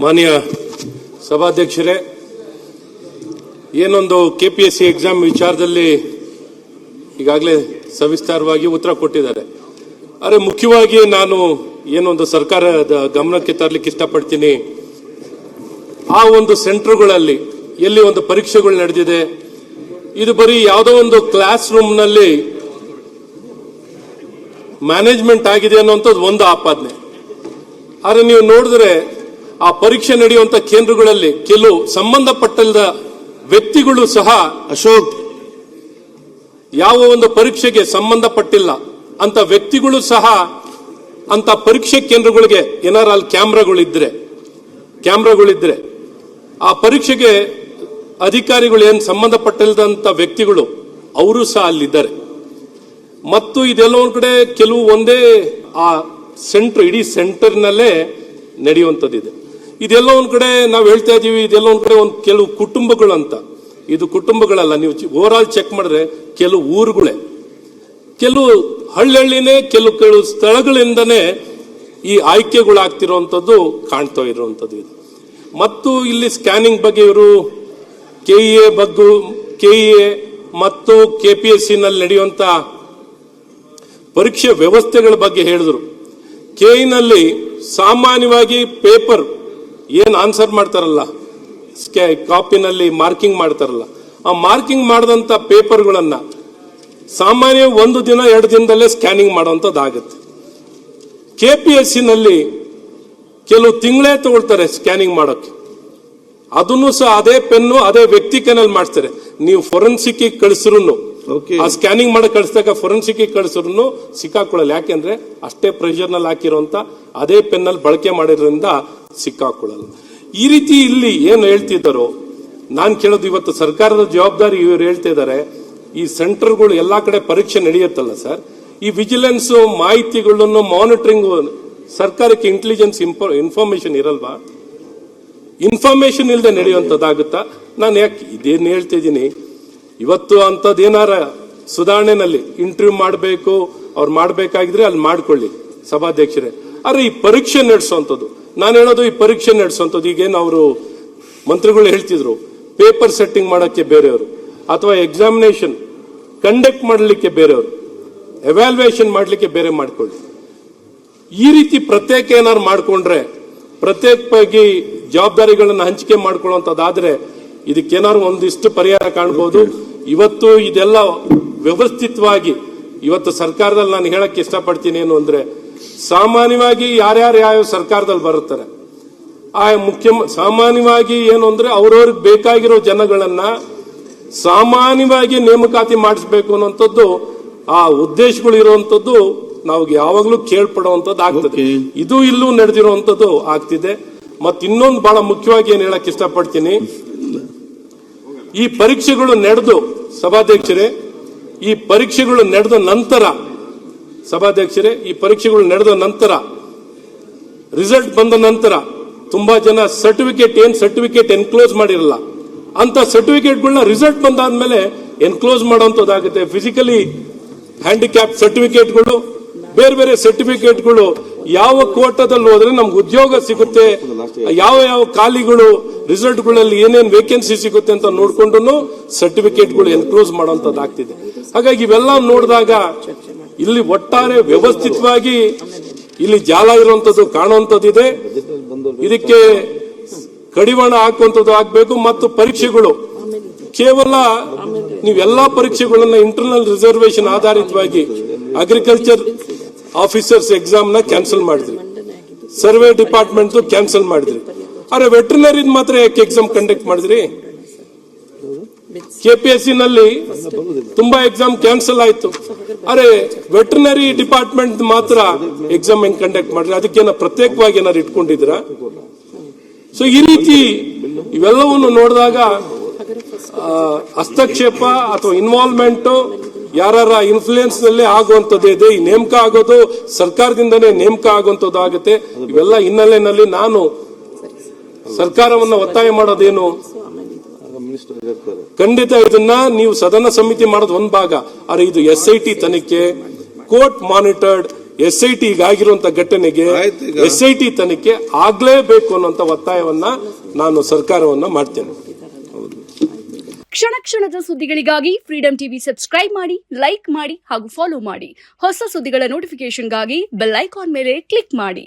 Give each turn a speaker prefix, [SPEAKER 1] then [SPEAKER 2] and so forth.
[SPEAKER 1] ಮಾನ್ಯ ಸಭಾಧ್ಯಕ್ಷರೇ, ಏನೊಂದು ಕೆಪಿಎಸ್ಸಿ ಎಕ್ಸಾಮ್ ವಿಚಾರದಲ್ಲಿ ಈಗಾಗಲೇ ಸವಿಸ್ತಾರವಾಗಿ ಉತ್ತರ ಕೊಟ್ಟಿದ್ದಾರೆ. ಆದರೆ ಮುಖ್ಯವಾಗಿ ನಾನು ಏನೊಂದು ಸರ್ಕಾರದ ಗಮನಕ್ಕೆ ತರಲಿಕ್ಕೆ ಇಷ್ಟಪಡ್ತೀನಿ, ಆ ಒಂದು ಸೆಂಟರ್ಗಳಲ್ಲಿ ಎಲ್ಲಿ ಒಂದು ಪರೀಕ್ಷೆಗಳು ನಡೆದಿದೆ, ಇದು ಬರೀ ಯಾವುದೋ ಒಂದು ಕ್ಲಾಸ್ ರೂಮ್ನಲ್ಲಿ ಮ್ಯಾನೇಜ್ಮೆಂಟ್ ಆಗಿದೆ ಅನ್ನುವಂಥದ್ದು ಒಂದು ಆಪಾದನೆ. ಆದರೆ ನೀವು ನೋಡಿದ್ರೆ ಆ ಪರೀಕ್ಷೆ ನಡೆಯುವಂತ ಕೇಂದ್ರಗಳಲ್ಲಿ ಕೆಲವು ಸಂಬಂಧಪಟ್ಟದ ವ್ಯಕ್ತಿಗಳು ಸಹ
[SPEAKER 2] ಅಶೋಕ್
[SPEAKER 1] ಯಾವ ಒಂದು ಪರೀಕ್ಷೆಗೆ ಸಂಬಂಧಪಟ್ಟಿಲ್ಲ ಅಂತ ವ್ಯಕ್ತಿಗಳು ಸಹ ಅಂತ ಪರೀಕ್ಷೆ ಕೇಂದ್ರಗಳಿಗೆ ಏನಾರ ಅಲ್ಲಿ ಕ್ಯಾಮ್ರಾಗಳಿದ್ರೆ ಆ ಪರೀಕ್ಷೆಗೆ ಅಧಿಕಾರಿಗಳು ಏನು ಸಂಬಂಧಪಟ್ಟಿಲ್ಲದಂತ ವ್ಯಕ್ತಿಗಳು ಅವರು ಸಹ ಅಲ್ಲಿದ್ದಾರೆ. ಮತ್ತು ಇದೆಲ್ಲ ಒಂದ್ ಕಡೆ ಕೆಲವು ಒಂದೇ ಆ ಸೆಂಟರ್, ಇಡೀ ಸೆಂಟರ್ನಲ್ಲೇ ನಡೆಯುವಂಥದ್ದಿದೆ. ಇದೆಲ್ಲ ಒಂದ್ ಕಡೆ ನಾವು ಹೇಳ್ತಾ ಇದೀವಿ, ಇದೆಲ್ಲ ಒಂದ್ ಕಡೆ ಒಂದು ಕೆಲವು ಕುಟುಂಬಗಳು ಅಂತ. ಇದು ಕುಟುಂಬಗಳಲ್ಲ, ನೀವು ಓವರ್ ಆಲ್ ಚೆಕ್ ಮಾಡಿದ್ರೆ ಕೆಲವು ಊರುಗಳೇ, ಕೆಲವು ಹಳ್ಳಿನೇ, ಕೆಲವು ಸ್ಥಳಗಳಿಂದನೇ ಈ ಆಯ್ಕೆಗಳಾಗ್ತಿರುವಂಥದ್ದು ಕಾಣ್ತಾ ಇರುವಂಥದ್ದು ಇದು. ಮತ್ತು ಇಲ್ಲಿ ಸ್ಕ್ಯಾನಿಂಗ್ ಬಗ್ಗೆ ಇವರು ಕೆಇಎ ಮತ್ತು ಕೆಪಿಎಸ್ಸಿ ನಲ್ಲಿ ನಡೆಯುವಂತ ಪರೀಕ್ಷೆ ವ್ಯವಸ್ಥೆಗಳ ಬಗ್ಗೆ ಹೇಳಿದ್ರು. ಕೆಇನಲ್ಲಿ ಸಾಮಾನ್ಯವಾಗಿ ಪೇಪರ್ ಏನ್ ಆನ್ಸರ್ ಮಾಡ್ತಾರಲ್ಲ, ಕಾಪಿನಲ್ಲಿ ಮಾರ್ಕಿಂಗ್ ಮಾಡ್ತಾರಲ್ಲ, ಆ ಮಾರ್ಕಿಂಗ್ ಮಾಡಿದಂತ ಪೇಪರ್ಗಳನ್ನ ಸಾಮಾನ್ಯ ಒಂದು ದಿನ 2 ದಿನದಲ್ಲೇ ಸ್ಕ್ಯಾನಿಂಗ್ ಮಾಡುವಂತದ್ದಾಗುತ್ತೆ. ಕೆಪಿಎಸ್ಸಿ ನಲ್ಲಿ ಕೆಲವು ತಿಂಗಳೇ ತಗೊಳ್ತಾರೆ ಸ್ಕ್ಯಾನಿಂಗ್ ಮಾಡೋಕೆ. ಅದನ್ನು ಸಹ ಅದೇ ಪೆನ್ನು ಅದೇ ವ್ಯಕ್ತಿ ಕೈನಲ್ಲಿ ಮಾಡಿಸ್ತಾರೆ. ನೀವು ಫೊರೆನ್ಸಿಕ್ ಕಳಿಸಿದ್ರು, ಆ ಸ್ಕ್ಯಾನಿಂಗ್ ಮಾಡಕ್ ಕಳಿಸಿದಾಗ ಫೊರೆನ್ಸಿಕ್ ಕಳಿಸಿದ್ರು ಸಿಕ್ಕಾಕೊಳ್ಳಲ್ಲ. ಯಾಕೆಂದ್ರೆ ಅಷ್ಟೇ ಪ್ರೆಷರ್ ನಲ್ಲಿ ಹಾಕಿರುವಂತ ಅದೇ ಪೆನ್ನಲ್ಲಿ ಬಳಕೆ ಮಾಡಿರೋದ್ರಿಂದ ಸಿಕ್ಕಾಕೊಳ್ಳಲ್ಲ. ಈ ರೀತಿ ಇಲ್ಲಿ ಏನು ಹೇಳ್ತಿದ್ದಾರೋ ನಾನು ಕೇಳೋದು, ಇವತ್ತು ಸರ್ಕಾರದ ಜವಾಬ್ದಾರಿ ಇವರು ಹೇಳ್ತಿದ್ದಾರೆ. ಈ ಸೆಂಟರ್ಗಳು ಎಲ್ಲಾ ಕಡೆ ಪರೀಕ್ಷೆ ನಡೆಯುತ್ತಲ್ಲ ಸರ್, ಈ ವಿಜಿಲೆನ್ಸ್ ಮಾಹಿತಿಗಳನ್ನು ಮಾನಿಟರಿಂಗ್ ಸರ್ಕಾರಕ್ಕೆ ಇಂಟೆಲಿಜೆನ್ಸ್ ಇನ್ಫಾರ್ಮೇಶನ್ ಇರಲ್ವಾ? ಇನ್ಫಾರ್ಮೇಶನ್ ಇಲ್ಲದೆ ನಡೆಯುವಂತದ್ದಾಗುತ್ತಾ? ನಾನು ಯಾಕೆ ಇದೇನು ಹೇಳ್ತಿದ್ದೀನಿ, ಇವತ್ತು ಅಂತದೇನಾರ ಸುಧಾರಣೆನಲ್ಲಿ ಇಂಟರ್ವ್ಯೂ ಮಾಡಬೇಕು, ಅವ್ರು ಮಾಡಬೇಕಾಗಿದ್ರೆ ಅಲ್ಲಿ ಮಾಡ್ಕೊಳ್ಳಿ ಸಭಾಧ್ಯಕ್ಷರೇ. ಆದ್ರೆ ಈ ಪರೀಕ್ಷೆ ನಡೆಸುವಂಥದ್ದು, ನಾನು ಹೇಳೋದು ಈ ಪರೀಕ್ಷೆ ನಡೆಸುವಂಥದ್ದು, ಈಗೇನು ಅವರು ಮಂತ್ರಿಗಳು ಹೇಳ್ತಿದ್ರು ಪೇಪರ್ ಸೆಟ್ಟಿಂಗ್ ಮಾಡೋಕ್ಕೆ ಬೇರೆಯವರು, ಅಥವಾ ಎಕ್ಸಾಮಿನೇಷನ್ ಕಂಡಕ್ಟ್ ಮಾಡಲಿಕ್ಕೆ ಬೇರೆಯವರು, ಎವ್ಯಾಲ್ಯೂಯೇಷನ್ ಮಾಡಲಿಕ್ಕೆ ಬೇರೆ ಮಾಡ್ಕೊಳ್ಳಿ. ಈ ರೀತಿ ಪ್ರತ್ಯೇಕ ಏನಾದ್ರು ಮಾಡ್ಕೊಂಡ್ರೆ, ಪ್ರತ್ಯೇಕವಾಗಿ ಜವಾಬ್ದಾರಿಗಳನ್ನು ಹಂಚಿಕೆ ಮಾಡ್ಕೊಳ್ಳುವಂಥದ್ದಾದ್ರೆ ಇದಕ್ಕೇನಾದ್ರು ಒಂದಿಷ್ಟು ಪರಿಹಾರ ಕಾಣಬಹುದು. ಇವತ್ತು ಇದೆಲ್ಲ ವ್ಯವಸ್ಥಿತವಾಗಿ ಇವತ್ತು ಸರ್ಕಾರದಲ್ಲಿ ನಾನು ಹೇಳಕ್ ಇಷ್ಟಪಡ್ತೀನಿ ಏನು ಅಂದ್ರೆ, ಸಾಮಾನ್ಯವಾಗಿ ಯಾರ್ಯಾರು ಯಾವ ಸರ್ಕಾರದಲ್ಲಿ ಬರುತ್ತಾರೆ ಸಾಮಾನ್ಯವಾಗಿ ಏನು ಅಂದ್ರೆ ಅವ್ರವ್ರಿಗೆ ಬೇಕಾಗಿರೋ ಜನಗಳನ್ನ ಸಾಮಾನ್ಯವಾಗಿ ನೇಮಕಾತಿ ಮಾಡಿಸ್ಬೇಕು ಅನ್ನುವಂಥದ್ದು ಆ ಉದ್ದೇಶಗಳು ಇರುವಂತದ್ದು ನಾವು ಯಾವಾಗ್ಲೂ ಕೇಳ್ಪಡುವಂತದ್ದು ಆಗ್ತದೆ. ಇದು ಇಲ್ಲೂ ನಡೆದಿರುವಂತದ್ದು ಆಗ್ತಿದೆ. ಮತ್ ಇನ್ನೊಂದು ಬಹಳ ಮುಖ್ಯವಾಗಿ ಏನ್ ಹೇಳಕ್ ಇಷ್ಟಪಡ್ತೀನಿ, ಈ ಪರೀಕ್ಷೆಗಳು ನಡೆದು ಸಭಾಧ್ಯಕ್ಷರೇ, ಈ ಪರೀಕ್ಷೆಗಳು ನಡೆದ ನಂತರ ಸಭಾಧ್ಯಕ್ಷರೇ, ಈ ಪರೀಕ್ಷೆಗಳು ನಡೆದ ನಂತರ ರಿಸಲ್ಟ್ ಬಂದ ನಂತರ ತುಂಬಾ ಜನ ಸರ್ಟಿಫಿಕೇಟ್ ಎನ್ಕ್ಲೋಸ್ ಮಾಡಿರಲ್ಲ, ಅಂತ ಸರ್ಟಿಫಿಕೇಟ್ಗಳನ್ನ ರಿಸಲ್ಟ್ ಬಂದಾದ್ಮೇಲೆ ಎನ್ಕ್ಲೋಸ್ ಮಾಡುವಂತದ್ದಾಗುತ್ತೆ. ಫಿಸಿಕಲಿ ಹ್ಯಾಂಡಿಕ್ಯಾಪ್ ಸರ್ಟಿಫಿಕೇಟ್ಗಳು, ಬೇರೆ ಬೇರೆ ಸರ್ಟಿಫಿಕೇಟ್ಗಳು ಯಾವ ಕೋಟದಲ್ಲಿ ಹೋದ್ರೆ ನಮ್ಗೆ ಉದ್ಯೋಗ ಸಿಗುತ್ತೆ, ಯಾವ ಖಾಲಿಗಳು ರಿಸಲ್ಟ್ಗಳಲ್ಲಿ ಏನೇನು ವೇಕೆನ್ಸಿ ಸಿಗುತ್ತೆ ಅಂತ ನೋಡ್ಕೊಂಡು ಸರ್ಟಿಫಿಕೇಟ್ಗಳು ಎನ್ಕ್ಲೋಸ್ ಮಾಡುವಂತದ್ದಾಗ್ತಿದೆ. ಹಾಗಾಗಿ ಇವೆಲ್ಲ ನೋಡಿದಾಗ ಇಲ್ಲಿ ಒಟ್ಟಾರೆ ವ್ಯವಸ್ಥಿತವಾಗಿ ಇಲ್ಲಿ ಜಾಲ ಇರುವಂತದ್ದು ಕಾಣುವಂತದ್ದಿದೆ. ಇದಕ್ಕೆ ಕಡಿವಾಣ ಹಾಕುವಂತದ್ದು ಆಗ್ಬೇಕು. ಮತ್ತು ಪರೀಕ್ಷೆಗಳು ಕೇವಲ ನೀವೆಲ್ಲಾ ಪರೀಕ್ಷೆಗಳನ್ನ ಇಂಟರ್ನಲ್ ರಿಸರ್ವೇಶನ್ ಆಧಾರಿತವಾಗಿ ಅಗ್ರಿಕಲ್ಚರ್ ಆಫೀಸರ್ಸ್ ಎಕ್ಸಾಮ್ ನ ಕ್ಯಾನ್ಸಲ್ ಮಾಡಿದ್ರಿ, ಸರ್ವೆ ಡಿಪಾರ್ಟ್ಮೆಂಟ್ ಕ್ಯಾನ್ಸಲ್ ಮಾಡಿದ್ರಿ. ಆದ್ರೆ ವೆಟರ್ನರಿ ಮಾತ್ರ ಯಾಕೆ ಎಕ್ಸಾಮ್ ಕಂಡಕ್ಟ್ ಮಾಡಿದ್ರಿ? ಕೆಪಿಎಸ್ಸಿ ನಲ್ಲಿ ತುಂಬಾ ಎಕ್ಸಾಮ್ ಕ್ಯಾನ್ಸಲ್ ಆಯ್ತು, ಅರೆ ವೆಟರ್ನರಿ ಡಿಪಾರ್ಟ್ಮೆಂಟ್ ಮಾತ್ರ ಎಕ್ಸಾಮ್ ಹೆಂಗ್ ಕಂಡಕ್ಟ್ ಮಾಡಿದ್ರಿ? ಅದಕ್ಕೇನ ಪ್ರತ್ಯೇಕವಾಗಿ ಏನಾದ್ರು ಇಟ್ಕೊಂಡಿದ್ದೀರಾ? ಸೊ ಈ ರೀತಿ ಇವೆಲ್ಲವನ್ನು ನೋಡಿದಾಗ ಹಸ್ತಕ್ಷೇಪ ಅಥವಾ ಇನ್ವಾಲ್ವ್ಮೆಂಟ್ ಯಾರ ಇನ್ಫ್ಲೂಯೆನ್ಸ್ ನಲ್ಲಿ ಆಗುವಂತದ್ದು ಇದೆ. ಈ ನೇಮಕ ಆಗೋದು ಸರ್ಕಾರದಿಂದನೇ ನೇಮಕ ಆಗುವಂತದ್ದು ಆಗುತ್ತೆ. ಇವೆಲ್ಲ ಹಿನ್ನೆಲೆಯಲ್ಲಿ ನಾನು ಸರ್ಕಾರವನ್ನ ಒತ್ತಾಯ ಮಾಡೋದೇನು, ಖಂಡಿತ ಇದನ್ನ ನೀವು ಸದನ ಸಮಿತಿ ಮಾಡೋದು ಒಂದ್ ಭಾಗ, ಆದ್ರೆ ಇದು SIT ತನಿಖೆ, ಕೋರ್ಟ್ ಮಾನಿಟರ್ಡ್ SIT ಈಗಾಗಿರುವಂತ ಘಟನೆಗೆ SIT ತನಿಖೆ ಆಗ್ಲೇಬೇಕು ಅನ್ನುವಂತ ಒತ್ತಾಯವನ್ನ ನಾನು ಸರ್ಕಾರವನ್ನ ಮಾಡ್ತೇನೆ.
[SPEAKER 2] ಕ್ಷಣ ಕ್ಷಣದ ಸುದ್ದಿಗಳಿಗಾಗಿ ಫ್ರೀಡಂ ಟಿವಿ ಸಬ್ಸ್ಕ್ರೈಬ್ ಮಾಡಿ, ಲೈಕ್ ಮಾಡಿ ಹಾಗೂ ಫಾಲೋ ಮಾಡಿ. ಹೊಸ ಸುದ್ದಿಗಳ ನೋಟಿಫಿಕೇಶನ್ಗಾಗಿ ಬೆಲ್ ಐಕಾನ್ ಮೇಲೆ ಕ್ಲಿಕ್ ಮಾಡಿ.